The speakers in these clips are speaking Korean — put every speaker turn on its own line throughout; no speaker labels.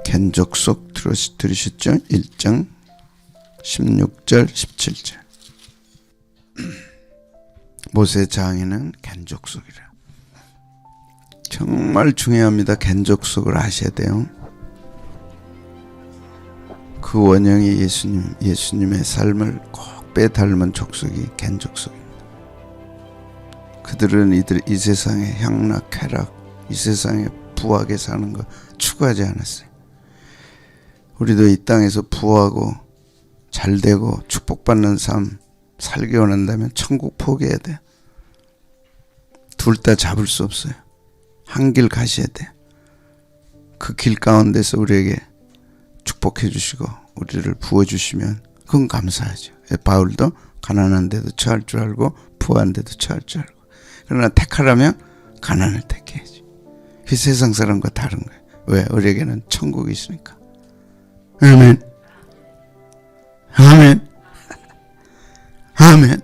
겐족속 들으셨죠? 1장 16절 17절. 모세 장에는 겐족속이라. 정말 중요합니다. 겐족속을 아셔야 돼요. 그 원형이 예수님의 삶을 꼭 빼닮은 족속이 겐족속입니다. 그들은 이 세상의 향락, 쾌락, 이 세상에 부하게 사는 거 추구하지 않았어요. 우리도 이 땅에서 부하고 잘되고 축복받는 삶 살기 원한다면 천국 포기해야 돼. 둘 다 잡을 수 없어요. 한 길 가셔야 돼. 그 길 가운데서 우리에게 축복해 주시고 우리를 부어주시면 그건 감사하죠. 바울도 가난한 데도 처할 줄 알고 부한 데도 처할 줄 알고. 그러나 택하라면 가난을 택해야지. 그 세상 사람과 다른 거예요. 왜? 우리에게는 천국이 있으니까. 아멘. 아멘. 아멘.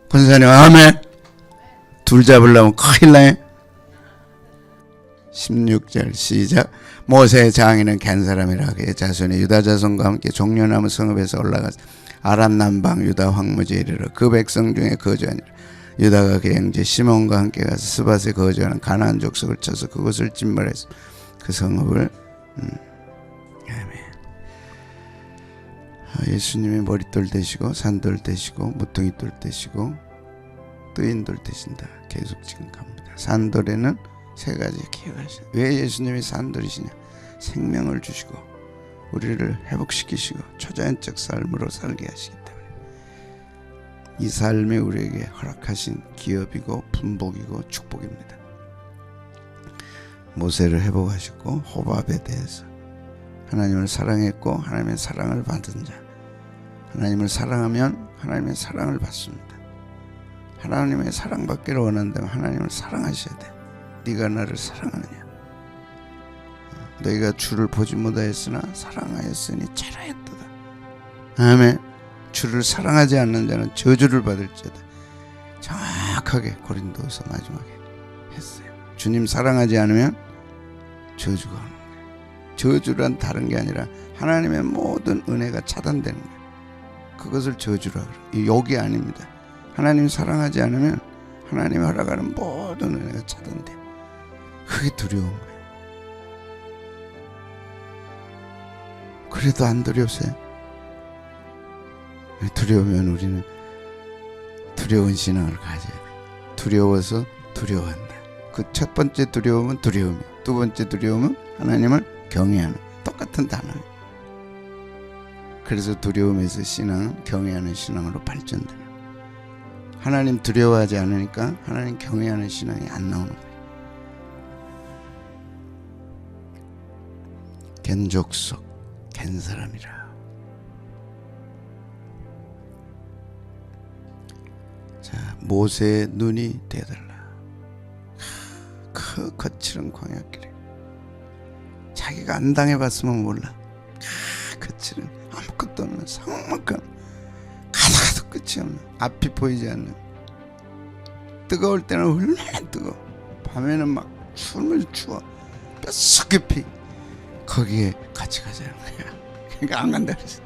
권사님 아멘. 둘 잡으려면 큰일 나요. 16절 시작. 모세의 장인은 겐 사람이라 그의 자손이 유다 자손과 함께 종려나무 성읍에서 올라가서 아람 남방 유다 황무지에 이르러 그 백성 중에 거주하니라. 유다가 그 형제 시몬과 함께 가서 스밧에 거주하는 가나안 족속을 쳐서 그곳을 진멸해서 그 성읍을 예수님이 머릿돌 되시고 산돌 되시고 무통이돌 되시고 뜨인돌 되신다. 계속 지금 갑니다. 산돌에는 세 가지 기억하시죠. 왜 예수님이 산돌이시냐? 생명을 주시고 우리를 회복시키시고 초자연적 삶으로 살게 하시기 때문에 이 삶이 우리에게 허락하신 기업이고 분복이고 축복입니다. 모세를 회복하셨고 호밥에 대해서 하나님을 사랑했고 하나님의 사랑을 받은 자, 하나님을 사랑하면 하나님의 사랑을 받습니다. 하나님의 사랑받기를 원한다면 하나님을 사랑하셔야 돼. 네가 나를 사랑하느냐? 너희가 주를 보지 못하였으나 사랑하였으니 잘하였도다. 아멘. 주를 사랑하지 않는 자는 저주를 받을지어다. 정확하게 고린도서 마지막에 했어요. 주님 사랑하지 않으면 저주가 오는 거예요. 저주란 다른 게 아니라 하나님의 모든 은혜가 차단되는 거예요. 그것을 저주라 그래요. 욕이 아닙니다. 하나님 사랑하지 않으면 하나님이 허락하는 모든 은혜가 차단돼요. 그게 두려운 거예요. 그래도 안 두렵어요. 두려우면 우리는 두려운 신앙을 가져야 돼요. 두려워서 두려워한다. 그 첫 번째 두려움은 두려움이에요. 두 번째 두려움은 하나님을 경외하는, 똑같은 단어예요. 그래서 두려움에서 신앙은 경외하는 신앙으로 발전돼요. 하나님 두려워하지 않으니까 하나님 경외하는 신앙이 안 나오는 거예요. 겐족속, 겐 사람이라. 자, 모세의 눈이 되어달라. 그 거칠은 광야길에 자기가 안 당해봤으면 몰라. 거칠은 아무것도 없는 상막한 가다가도 끝이 없는, 앞이 보이지 않는, 뜨거울 때는 얼마나 뜨거워, 밤에는 막 숨을 추워 뼛속 깊이 거기에 같이 가자는 거야. 그러니까 안 간다 그랬어.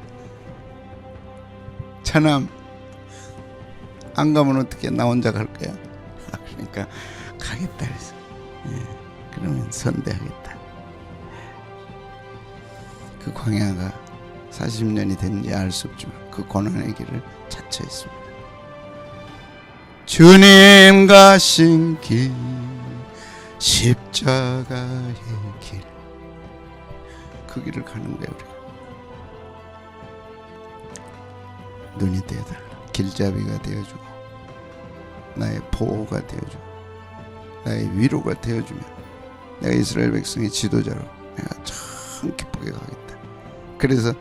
차남 안 가면 어떻게 나 혼자 갈 거야? 그러니까 가겠다 그랬어. 그러면 선대하겠다. 그 광야가 40년이 됐는지 알 수 없지만 그 고난의 길을 자처했습니다. 주님 가신 길, 십자가의 길, 그 길을 가는 거예요. 우리가 눈이 되어달라. 길잡이가 되어주고 나의 보호가 되어주고 나의 위로가 되어주면 내가 이스라엘 백성의 지도자로 내가 참 기쁘게 가겠다. 그래서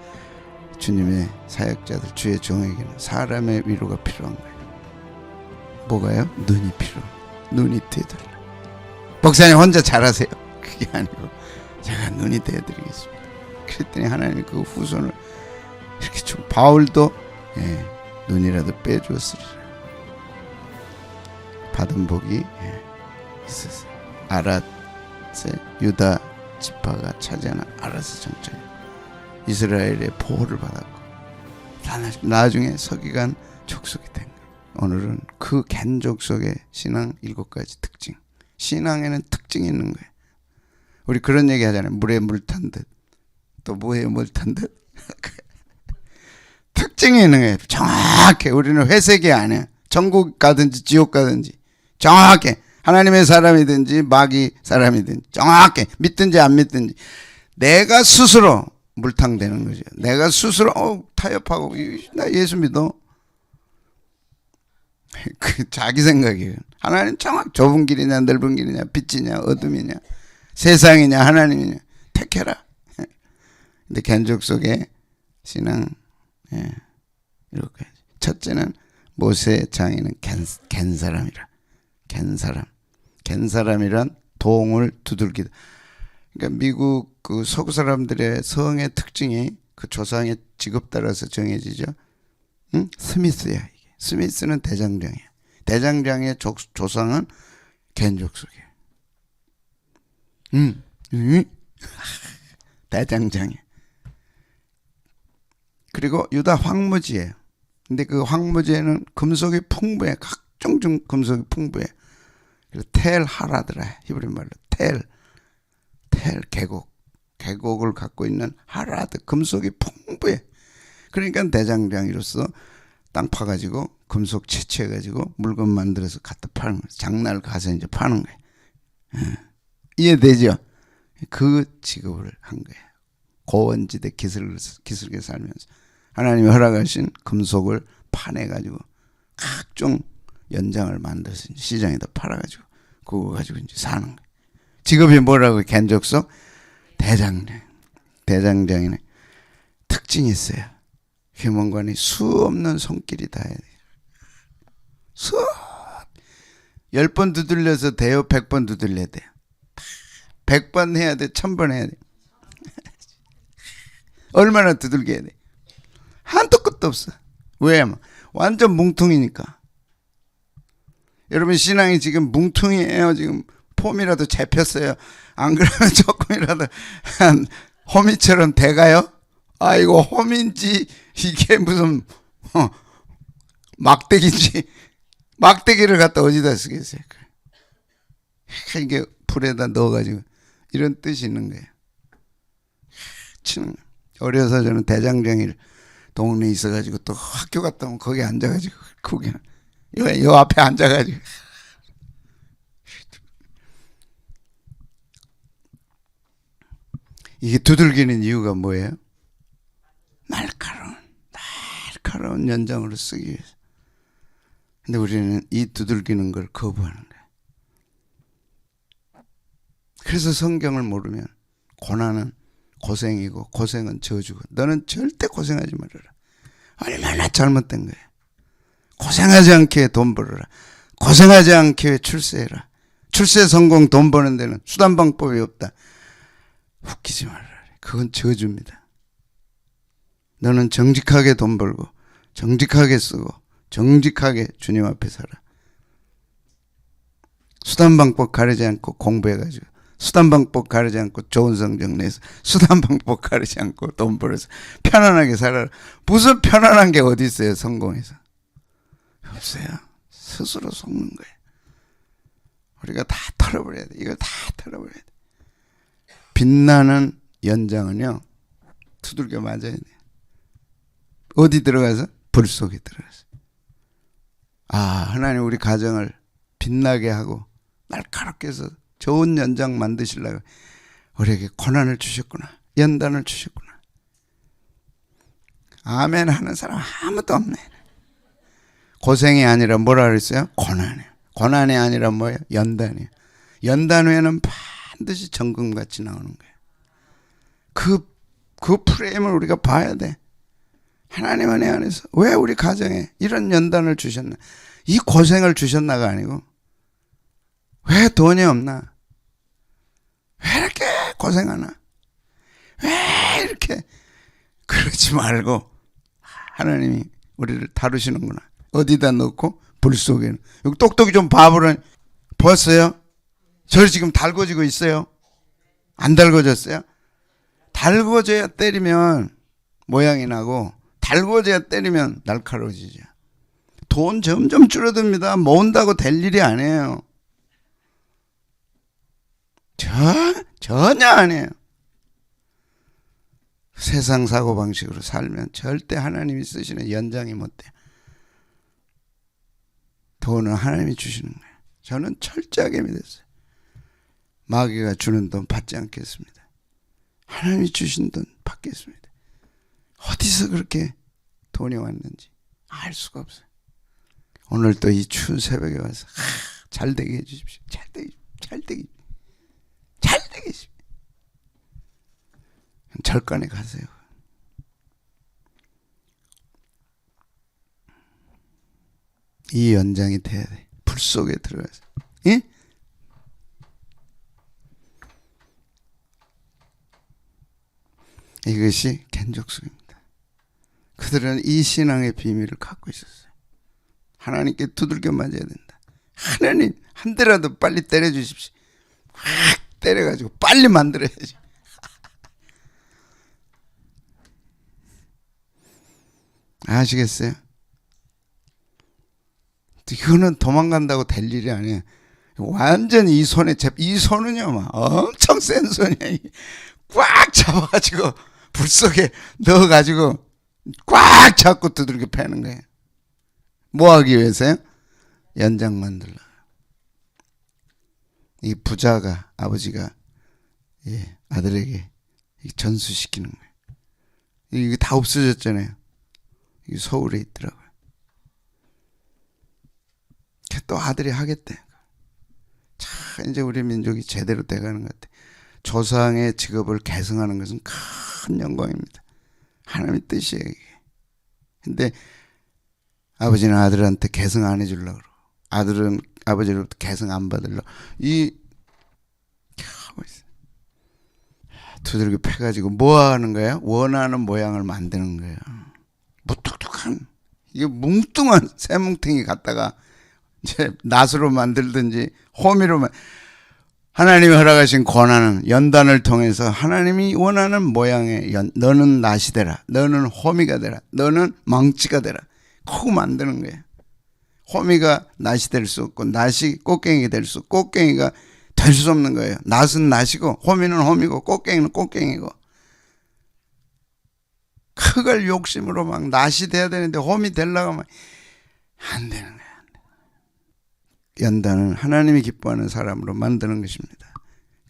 주님의 사역자들, 주의 종에게는 사람의 위로가 필요한 거예요. 뭐가요? 눈이 필요해요. 눈이 되어달라. 목사님 혼자 잘하세요. 그게 아니고 제가 눈이 되어드리겠습니다. 그랬더니 하나님이 그 후손을 이렇게 좀, 바울도 눈이라도 빼주었으리라. 받은 복이 있었어요. 아랏의 유다 지파가 차지하는 알아서 정착. 이스라엘의 보호를 받았고 나중에 서기관 족속이 된 거예요. 오늘은 그 겐 족속의 신앙 7가지 특징. 신앙에는 특징이 있는 거예요. 우리 그런 얘기 하잖아요. 물에 물 탄 듯. 또 뭐에 물 탄 듯. 특징이 있는 거예요. 정확해. 우리는 회색이 아니야. 천국 가든지 지옥 가든지 정확해. 하나님의 사람이든지 마귀 사람이든지 정확해. 믿든지 안 믿든지. 내가 스스로 물탕되는 거죠. 내가 스스로 타협하고 나 예수 믿어. 그 자기 생각이에요. 하나님 정확. 좁은 길이냐 넓은 길이냐 빛이냐 어둠이냐 세상이냐 하나님이냐 택해라. 근데 겐족 속의 신앙 이렇게 첫째는 모세 장인은 겐 사람이라. 겐 사람이란 동을 두들기다. 그러니까 미국 그 서구 사람들의 성의 특징이 그 조상의 직업 따라서 정해지죠. 응? 스미스야. 이게. 스미스는 대장장이야. 대장장의 조상은 겐족속이야. 대장장이야. 그리고 유다 황무지예요. 근데 그 황무지에는 금속이 풍부해. 각종 금속이 풍부해. 그래서 텔 하라드라. 히브리 말로 텔 계곡을 갖고 있는 하라드. 금속이 풍부해. 그러니까 대장장이로서 땅 파가지고 금속 채취해가지고 물건 만들어서 갖다 파는 거예요. 장날 가서 이제 파는 거예요. 이해되죠? 그 직업을 한 거예요. 고원지대 기슭에 살면서 하나님이 허락하신 금속을 파내가지고 각종 연장을 만들어서 시장에다 팔아가지고 그거 가지고 이제 사는 거예요. 직업이 뭐라고? 겐족속 대장장이네. 특징이 있어요. 휴먼관이 수 없는 손길이 다 해야 돼요. 10번 두들려서 돼요? 100번 두들려야 돼요? 100번 해야 돼? 1000번 해야 돼? 얼마나 두들겨야 돼? 한도 끝도 없어. 왜? 완전 뭉퉁이니까. 여러분 신앙이 지금 뭉퉁이에요. 지금 폼이라도 잡혔어요. 안 그러면 조금이라도 한 호미처럼 돼가요? 아이고 홈인지 이게 무슨 막대기인지 막대기를 갖다 어디다 쓰겠어요? 이게 불에다 넣어가지고 이런 뜻이 있는 거예요. 치는 거예요. 어려서 저는 대장장이를 동네에 있어가지고 또 학교 갔다 오면 거기 앉아가지고 거기 요 앞에 앉아가지고 이게 두들기는 이유가 뭐예요? 날카로운 연장으로 쓰기 위해서. 근데 우리는 이 두들기는 걸 거부하는 거예요. 그래서 성경을 모르면 고난은 고생이고 고생은 저주고 너는 절대 고생하지 말아라. 얼마나 잘못된 거예요. 고생하지 않게 돈 벌어라. 고생하지 않게 출세해라. 출세 성공 돈 버는 데는 수단 방법이 없다. 웃기지 말아라. 그건 저주입니다. 너는 정직하게 돈 벌고 정직하게 쓰고 정직하게 주님 앞에 살아. 수단 방법 가리지 않고 공부해가지고 수단 방법 가리지 않고 좋은 성적 내서 수단 방법 가리지 않고 돈 벌어서 편안하게 살아라. 무슨 편안한 게 어디 있어요? 성공해서 없어요. 스스로 속는 거예요. 우리가 다 털어버려야 돼. 이걸 다 털어버려야 돼. 빛나는 연장은요 두들겨 맞아야 돼. 어디 들어가서? 불 속에 들어가서. 하나님 우리 가정을 빛나게 하고 날카롭게 해서 좋은 연장 만드시려고 우리에게 고난을 주셨구나. 연단을 주셨구나. 아멘 하는 사람 아무도 없네. 고생이 아니라 뭐라 그랬어요? 고난이에요. 고난이 아니라 뭐예요? 연단이에요. 연단 후에는 반드시 정금같이 나오는 거예요. 그 프레임을 우리가 봐야 돼. 하나님 은혜 안에서 왜 우리 가정에 이런 연단을 주셨나? 이 고생을 주셨나가 아니고 왜 돈이 없나? 왜 이렇게 고생하나? 왜 이렇게? 그러지 말고 하나님이 우리를 다루시는구나. 어디다 넣고? 불 속에는. 여기 똑똑히 좀 봐보라. 보았어요? 저를 지금 달궈지고 있어요. 안 달궈졌어요? 달궈져야 때리면 모양이 나고 달궈져야 때리면 날카로워지죠. 돈 점점 줄어듭니다. 모은다고 될 일이 아니에요. 전혀 아니에요. 세상 사고방식으로 살면 절대 하나님이 쓰시는 연장이 못 돼요. 돈은 하나님이 주시는 거예요. 저는 철저하게 믿었어요. 마귀가 주는 돈 받지 않겠습니다. 하나님이 주신 돈 받겠습니다. 어디서 그렇게 돈이 왔는지 알 수가 없어요. 오늘 또 이 추운 새벽에 와서 잘 되게 해주십시오. 잘 되게 해주십시오. 절간에 가세요. 이 연장이 돼야 돼. 불 속에 들어가서. 예? 이것이 겐족속입니다. 그들은 이 신앙의 비밀을 갖고 있었어요. 하나님께 두들겨 맞아야 된다. 하나님 한 대라도 빨리 때려주십시오. 확 때려가지고 빨리 만들어야지. 아시겠어요? 이거는 도망간다고 될 일이 아니에요. 완전히 이 손에 이 손은요 막 엄청 센 손이야. 꽉 잡아가지고 불 속에 넣어가지고 꽉 잡고 두들겨 패는 거예요. 뭐 하기 위해서요? 연장 만들라. 이 부자가 아버지가 아들에게 전수시키는 거예요. 이게 다 없어졌잖아요. 이 서울에 있더라고요. 또 아들이 하겠대. 자, 이제 우리 민족이 제대로 돼가는 것 같아. 조상의 직업을 계승하는 것은 큰 영광입니다. 하나님의 뜻이에요, 이게. 근데 아버지는 아들한테 계승 안 해주려고 그러고, 아들은 아버지로부터 계승 안 받으려고. 하고 있어요. 두들겨 패가지고 뭐 하는 거예요? 원하는 모양을 만드는 거예요. 무뚝뚝한, 이게 뭉뚱한 쇠뭉탱이 갖다가 이제 낫으로 만들든지 호미로 하나님이 허락하신 권한은 연단을 통해서 하나님이 원하는 모양의 너는 낫이 되라, 너는 호미가 되라, 너는 망치가 되라, 콕 만드는 거예요. 호미가 낫이 될 수 없고 낫이 꽃갱이가 될 수 없고 꽃갱이가 될 수 없는 거예요. 낫은 낫이고 호미는 호미고 꽃갱이는 꽃갱이고. 그걸 욕심으로 막 낫이 돼야 되는데 홈이 되려고 하면 안 되는 거야. 연단은 하나님이 기뻐하는 사람으로 만드는 것입니다.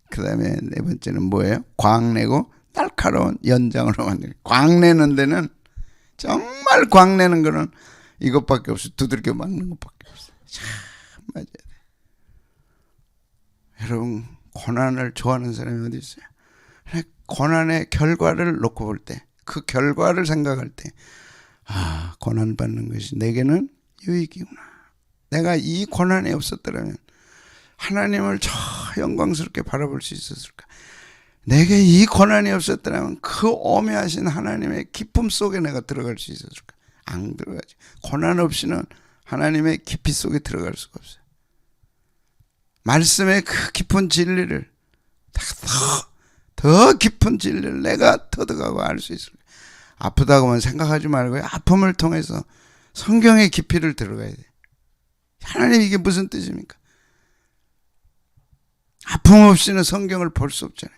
그 다음에 네 번째는 뭐예요? 광내고 날카로운 연장으로 만드는 거예요. 광내는 데는 정말 광내는 거는 이것밖에 없어요. 두들겨 막는 것밖에 없어요. 참 맞아야 돼. 여러분 고난을 좋아하는 사람이 어디 있어요? 고난의 결과를 놓고 볼 때, 그 결과를 생각할 때, 고난 받는 것이 내게는 유익이구나. 내가 이 고난이 없었더라면 하나님을 저 영광스럽게 바라볼 수 있었을까? 내게 이 고난이 없었더라면 그 오묘하신 하나님의 기쁨 속에 내가 들어갈 수 있었을까? 안 들어가지. 고난 없이는 하나님의 깊이 속에 들어갈 수가 없어요. 말씀의 그 깊은 진리를 더 깊은 진리를 내가 터득하고 알 수 있을까? 아프다고만 생각하지 말고요. 아픔을 통해서 성경의 깊이를 들어가야 돼요. 하나님 이게 무슨 뜻입니까? 아픔 없이는 성경을 볼 수 없잖아요.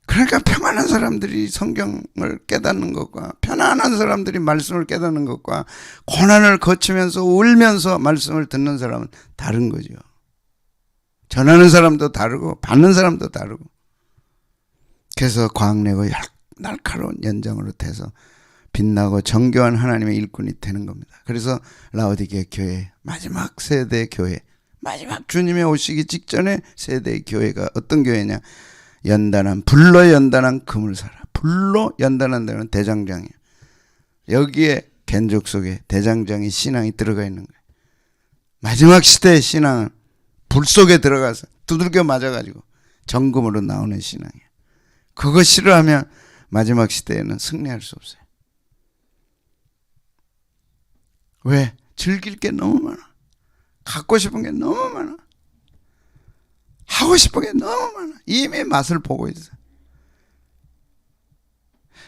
그러니까 평안한 사람들이 성경을 깨닫는 것과 편안한 사람들이 말씀을 깨닫는 것과 고난을 거치면서 울면서 말씀을 듣는 사람은 다른 거죠. 전하는 사람도 다르고 받는 사람도 다르고. 그래서 광내고 날카로운 연장으로 돼서 빛나고 정교한 하나님의 일꾼이 되는 겁니다. 그래서 라오디게 교회, 마지막 세대 교회, 마지막 주님의 오시기 직전의 세대의 교회가 어떤 교회냐? 연단한, 불로 연단한 금을 사라. 불로 연단한 데는 대장장이에요. 여기에 겐족 속에 대장장이 신앙이 들어가 있는 거예요. 마지막 시대의 신앙은 불 속에 들어가서 두들겨 맞아가지고 정금으로 나오는 신앙이에요. 그거 싫어하면 마지막 시대에는 승리할 수 없어요. 왜? 즐길 게 너무 많아. 갖고 싶은 게 너무 많아. 하고 싶은 게 너무 많아. 이미 맛을 보고 있어.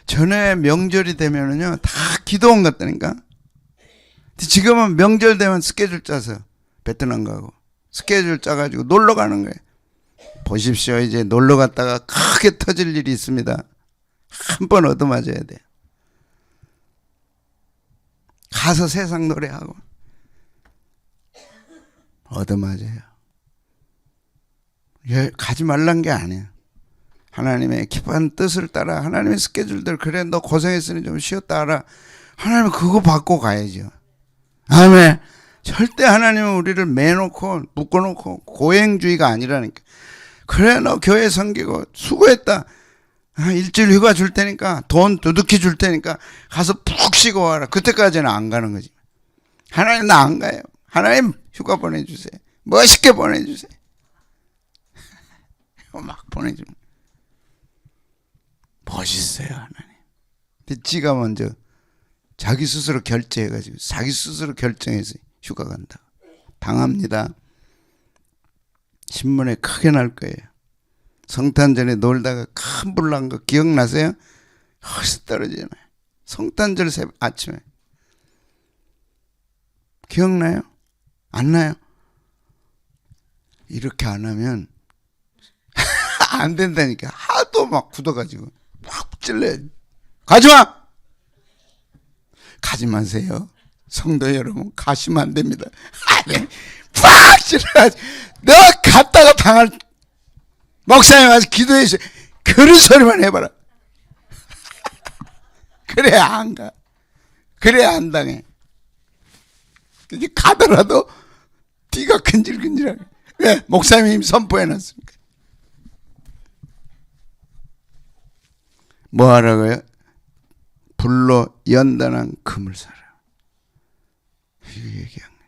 전에 명절이 되면은요 다 기도원 같다니까. 지금은 명절 되면 스케줄 짜서 베트남 가고 스케줄 짜가지고 놀러 가는 거예요. 보십시오. 이제 놀러 갔다가 크게 터질 일이 있습니다. 한 번 얻어맞아야 돼요. 가서 세상 노래하고 얻어맞아요. 가지 말란 게 아니에요. 하나님의 기쁜 뜻을 따라 하나님의 스케줄대로 그래 너 고생했으니 좀 쉬었다 하라. 하나님은 그거 받고 가야죠. 아멘. 절대 하나님은 우리를 매놓고 묶어놓고 고행주의가 아니라니까. 그래 너 교회 섬기고 수고했다. 일주일 휴가 줄 테니까 돈 두둑히 줄 테니까 가서 푹 쉬고 와라. 그때까지는 안 가는 거지. 하나님 나 안 가요. 하나님 휴가 보내주세요. 멋있게 보내주세요. 막 보내주면 멋있어요 하나님. 근데 지가 먼저 자기 스스로 결제해가지고 자기 스스로 결정해서 휴가 간다. 당합니다. 신문에 크게 날 거예요. 성탄절에 놀다가 큰 불 난 거 기억나세요? 헐 떨어지잖아요. 성탄절 아침에 기억나요? 안 나요? 이렇게 안 하면 안 된다니까. 하도 막 굳어가지고 막 찔러야 돼. 가지마! 가지 마세요. 성도 여러분 가시면 안 됩니다. 아니 팍 찔러가지고 너 갔다가 당할 목사님 와서 기도해 주세요. 그런 소리만 해봐라. 그래야 안 가. 그래야 안 당해. 이제 가더라도 뒤가 근질근질하게. 왜? 목사님이 선포해놨으니까. 뭐 하라고요? 불로 연단한 금을 사라. 이거 얘기한 거예요.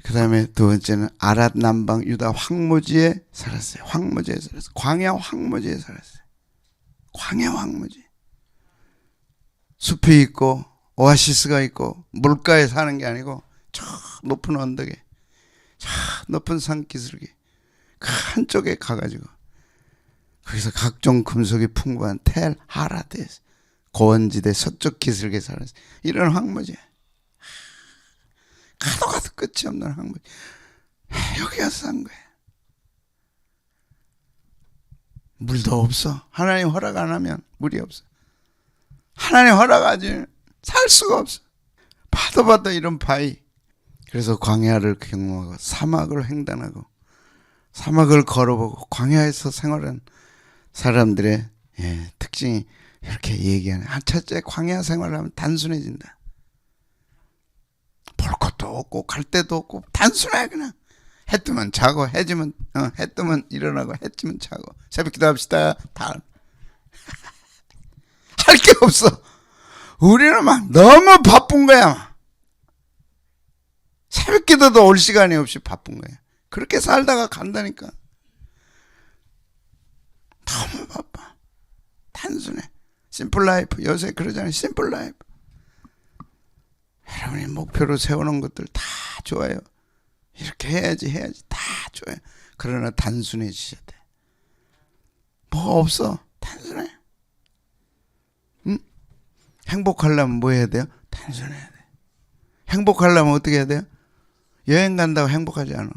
그 다음에 두 번째는 아랏 남방 유다 황무지에 살았어요. 황무지에 살았어요. 광야 황무지에 살았어요. 광야 황무지. 숲이 있고 오아시스가 있고 물가에 사는 게 아니고 저 높은 언덕에 저 높은 산기슭이 그 한쪽에 가가지고 거기서 각종 금속이 풍부한 텔 하라드에서 고원지대 서쪽 기슭에 살았어요. 이런 황무지. 가도 가도 끝이 없는 황무지. 여기 와서 산 거예요. 물도 없어. 하나님 허락 안 하면 물이 없어. 하나님 허락하지 살 수가 없어. 파도 이런 바위. 그래서 광야를 경험하고 사막을 횡단하고 사막을 걸어보고 광야에서 생활한 사람들의 특징이 이렇게 얘기하네. 첫째, 광야 생활하면 단순해진다. 볼 것도 없고 갈 데도 없고 단순해. 그냥 해 뜨면 자고 해 뜨면 일어나고 해 뜨면 자고. 새벽 기도합시다. 다 할 게 없어. 우리는 막 너무 바쁜 거야. 새벽 기도도 올 시간이 없이 바쁜 거야. 그렇게 살다가 간다니까. 너무 바빠. 단순해. 심플 라이프. 요새 그러잖아요. 심플 라이프. 여러분이 목표로 세우는 것들 다 좋아요. 이렇게 해야지 다 좋아요. 그러나 단순해지셔야 돼. 뭐 없어. 단순해. 응? 행복하려면 뭐 해야 돼요? 단순해야 돼. 행복하려면 어떻게 해야 돼요? 여행 간다고 행복하지 않아.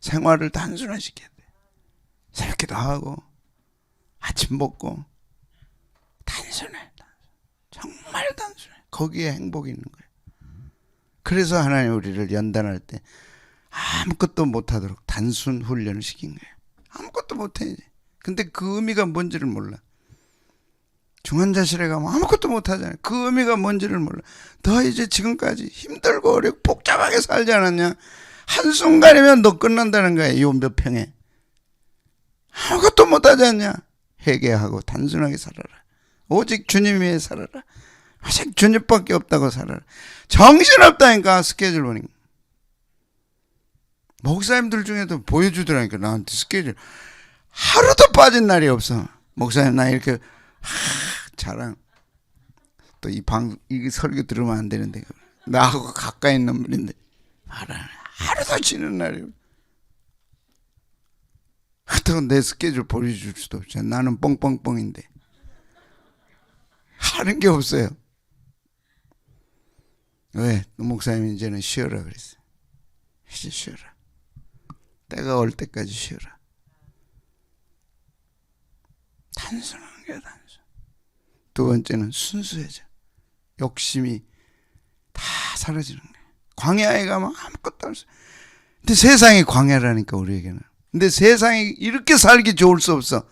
생활을 단순화시켜야 돼. 새벽기도 하고 아침 먹고 단순해. 정말 단순해. 거기에 행복이 있는 거예요. 그래서 하나님 우리를 연단할 때 아무것도 못하도록 단순 훈련을 시킨 거예요. 아무것도 못해야지. 근데 그 의미가 뭔지를 몰라. 중환자실에 가면 아무것도 못하잖아요. 그 의미가 뭔지를 몰라. 너 이제 지금까지 힘들고 어렵고 복잡하게 살지 않았냐? 한순간이면 너 끝난다는 거야. 이 몇 평에. 아무것도 못하지 않냐? 회개하고 단순하게 살아라. 오직 주님 위에 살아라. 오직 주님밖에 없다고 살아라. 정신없다니까. 스케줄 보니까. 목사님들 중에도 보여주더라니까. 나한테 스케줄 하루도 빠진 날이 없어. 목사님 나 이렇게 자랑. 또 이 설교 들으면 안 되는데 나하고 가까이 있는 분인데 하루도 지는 날이 없어. 그렇다고 내 스케줄 보여줄 수도 없죠. 나는 뻥뻥뻥인데 하는 게 없어요. 왜? 목사님 이제는 쉬어라 그랬어요. 이제 쉬어라. 때가 올 때까지 쉬어라. 단순한 게 단순. 두 번째는 순수해져. 욕심이 다 사라지는 거예요. 광야에 가면 아무것도 없어요. 근데 세상이 광야라니까 우리에게는. 근데 세상이 이렇게 살기 좋을 수 없어.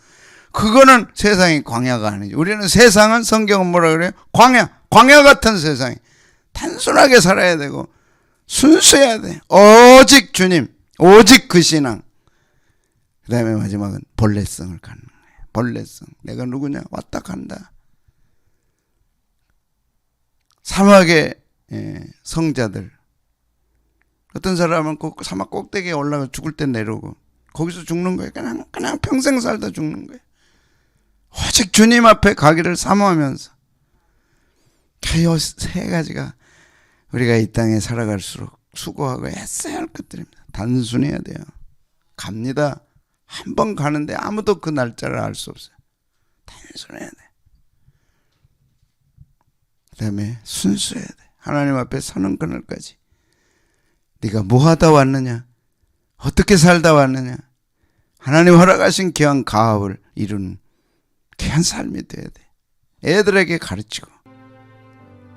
그거는 세상이 광야가 아니죠. 우리는 세상은 성경은 뭐라 그래요? 광야 같은 세상이. 단순하게 살아야 되고 순수해야 돼. 오직 주님, 오직 그 신앙. 그 다음에 마지막은 본래성을 갖는 거예요. 본래성. 내가 누구냐? 왔다 간다. 사막의 성자들. 어떤 사람은 꼭 사막 꼭대기에 올라가 죽을 때 내려오고 거기서 죽는 거예요. 그냥 평생 살다 죽는 거예요. 오직 주님 앞에 가기를 사모하면서. 이 세 가지가 우리가 이 땅에 살아갈수록 수고하고 애써야 할 것들입니다. 단순해야 돼요. 갑니다. 한 번 가는데 아무도 그 날짜를 알 수 없어요. 단순해야 돼. 그 다음에 순수해야 돼. 하나님 앞에 서는 그날까지 네가 뭐 하다 왔느냐, 어떻게 살다 왔느냐, 하나님 허락하신 귀한 가업을 이루는 귀한 삶이 돼야 돼. 애들에게 가르치고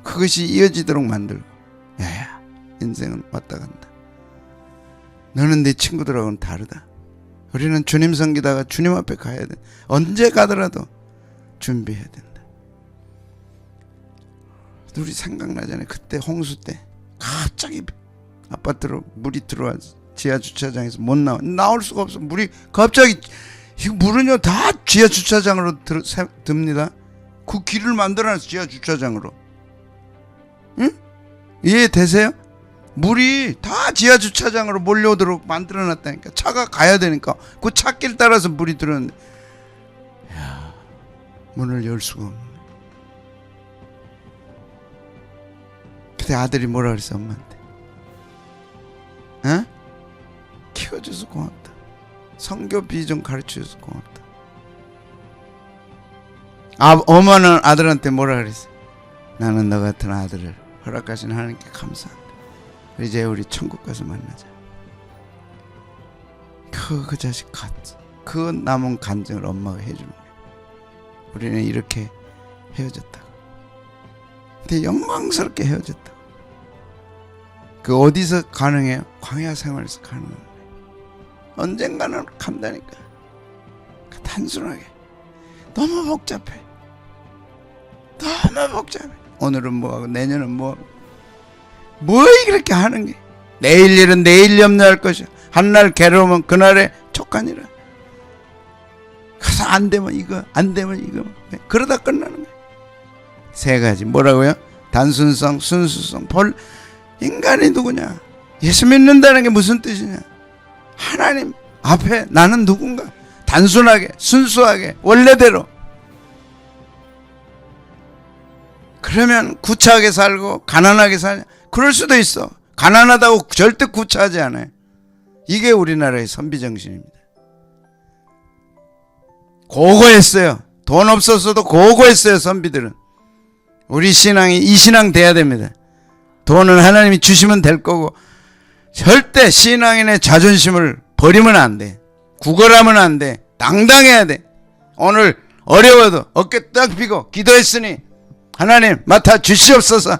그것이 이어지도록 만들고. 야야, 인생은 왔다 간다. 너는 네 친구들하고는 다르다. 우리는 주님 섬기다가 주님 앞에 가야 돼. 언제 가더라도 준비해야 된다. 우리 생각나잖아요. 그때 홍수 때 갑자기 아파트로 물이 들어와 지하 주차장에서 못 나올 수가 없어. 물이 갑자기, 이거 물은요 다 지하 주차장으로 듭니다. 그 길을 만들어놨어. 지하 주차장으로. 응? 이해되세요? 물이 다 지하 주차장으로 몰려오도록 만들어놨다니까. 차가 가야 되니까 그 차길 따라서 물이 들어오는데, 야, 문을 열 수가 없네. 그때 아들이 뭐라 그랬어 엄마한테? 어? 키워줘서 고맙다. 성교비 좀 가르쳐줘서 고맙다. 어머는 아들한테 뭐라 그랬어? 나는 너 같은 아들을 허락하신 하나님께 감사한다. 이제 우리 천국 가서 만나자. 그 자식 그 남은 간증을 엄마가 해주는 거야. 우리는 이렇게 헤어졌다고. 근데 영광스럽게 헤어졌다고. 그 어디서 가능해요? 광야 생활에서 가능한 거예요. 언젠가는 간다니까. 단순하게. 너무 복잡해. 너무 복잡해. 오늘은 뭐하고 내년은 뭐하고. 뭐 이렇게 하는 게. 내일 일은 내일 염려할 것이야. 한날 괴로우면 그날에 촉간이라. 그래서 안 되면 이거, 안 되면 이거. 그러다 끝나는 거야. 세 가지. 뭐라고요? 단순성, 순수성, 인간이 누구냐? 예수 믿는다는 게 무슨 뜻이냐? 하나님 앞에 나는 누군가? 단순하게, 순수하게, 원래대로. 그러면 구차하게 살고 가난하게 살냐? 그럴 수도 있어. 가난하다고 절대 구차하지 않아요. 이게 우리나라의 선비정신입니다. 고고했어요. 돈 없었어도 고고했어요. 선비들은. 우리 신앙이 이 신앙 돼야 됩니다. 돈은 하나님이 주시면 될 거고 절대 신앙인의 자존심을 버리면 안 돼. 구걸하면 안 돼. 당당해야 돼. 오늘 어려워도 어깨 딱 펴고 기도했으니 하나님 맡아 주시옵소서.